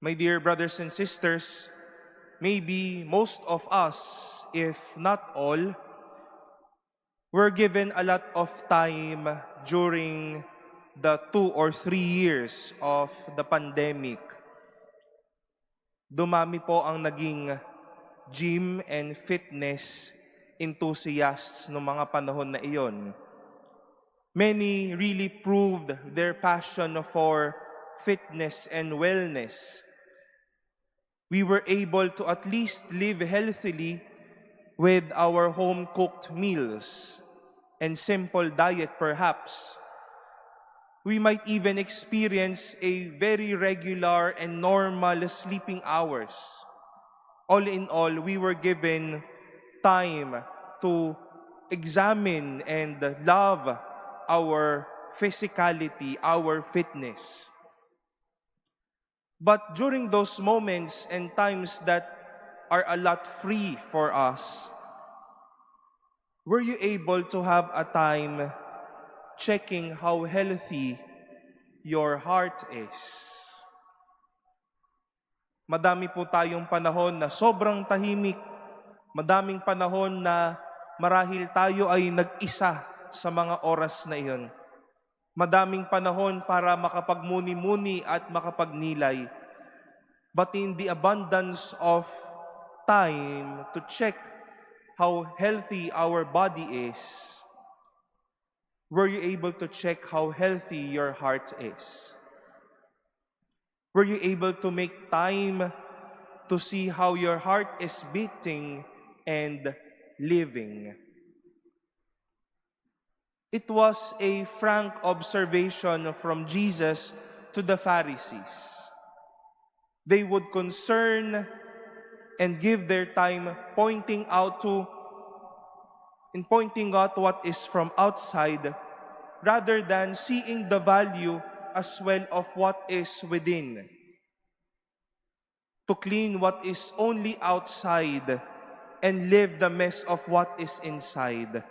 My dear brothers and sisters, maybe most of us, if not all, were given a lot of time during the 2 or 3 years of the pandemic. Dumami po ang naging gym and fitness enthusiasts noong mga panahon na iyon. Many really proved their passion for fitness and wellness. We were able to at least live healthily with our home-cooked meals and simple diet perhaps. We might even experience a very regular and normal sleeping hours. All in all, we were given time to examine and love our physicality, our fitness. But during those moments and times that are a lot free for us, were you able to have a time checking how healthy your heart is? Madami po tayong panahon na sobrang tahimik. Madaming panahon na marahil tayo ay nag-isa sa mga oras na iyon. Madaming panahon para makapagmuni-muni at makapagnilay. But in the abundance of time to check how healthy our body is, were you able to check how healthy your heart is? Were you able to make time to see how your heart is beating and living? It was a frank observation from Jesus to the Pharisees. They would concern and give their time pointing out what is from outside rather than seeing the value as well of what is within. To clean what is only outside and leave the mess of what is inside.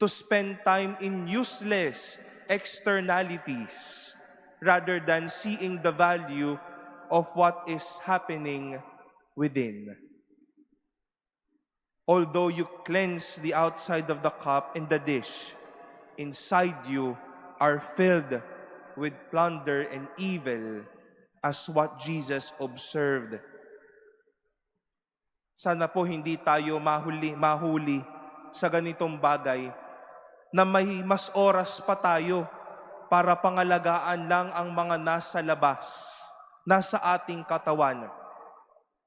To spend time in useless externalities rather than seeing the value of what is happening within. Although you cleanse the outside of the cup and the dish, inside you are filled with plunder and evil, as what Jesus observed. Sana po hindi tayo mahuli sa ganitong bagay na may mas oras pa tayo para pangalagaan lang ang mga nasa labas, nasa ating katawan.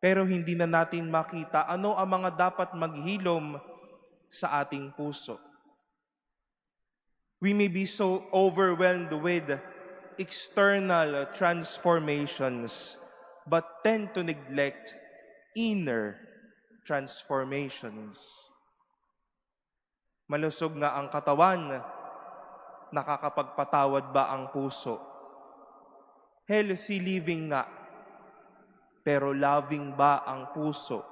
Pero hindi na natin makita ano ang mga dapat maghilom sa ating puso. We may be so overwhelmed with external transformations, but tend to neglect inner transformations. Malusog nga ang katawan, nakakapagpatawad ba ang puso? Healthy living nga, pero loving ba ang puso?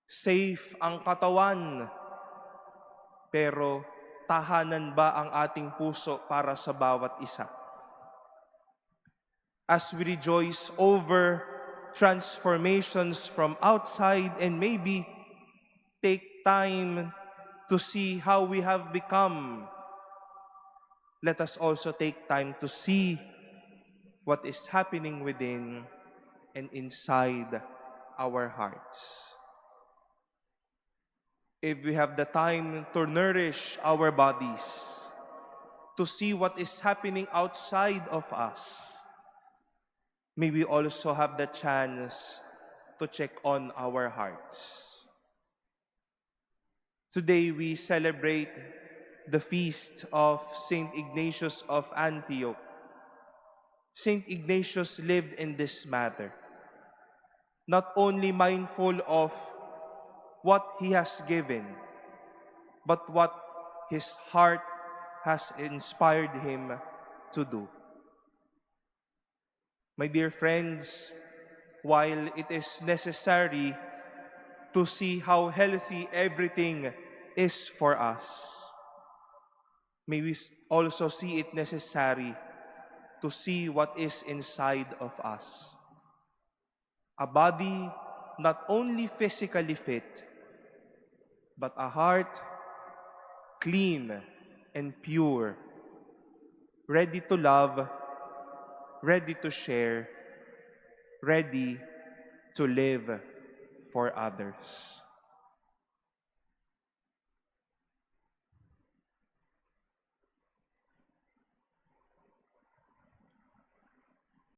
Safe ang katawan, pero tahanan ba ang ating puso para sa bawat isa? As we rejoice over transformations from outside and maybe take time to see how we have become, let us also take time to see what is happening within and inside our hearts. If we have the time to nourish our bodies, to see what is happening outside of us, may we also have the chance to check on our hearts. Today we celebrate the feast of Saint Ignatius of Antioch. Saint Ignatius lived in this manner, not only mindful of what he has given, but what his heart has inspired him to do. My dear friends, while it is necessary to see how healthy everything is for us, may we also see it necessary to see what is inside of us. A body not only physically fit, but a heart clean and pure, ready to love, ready to share, ready to live for others.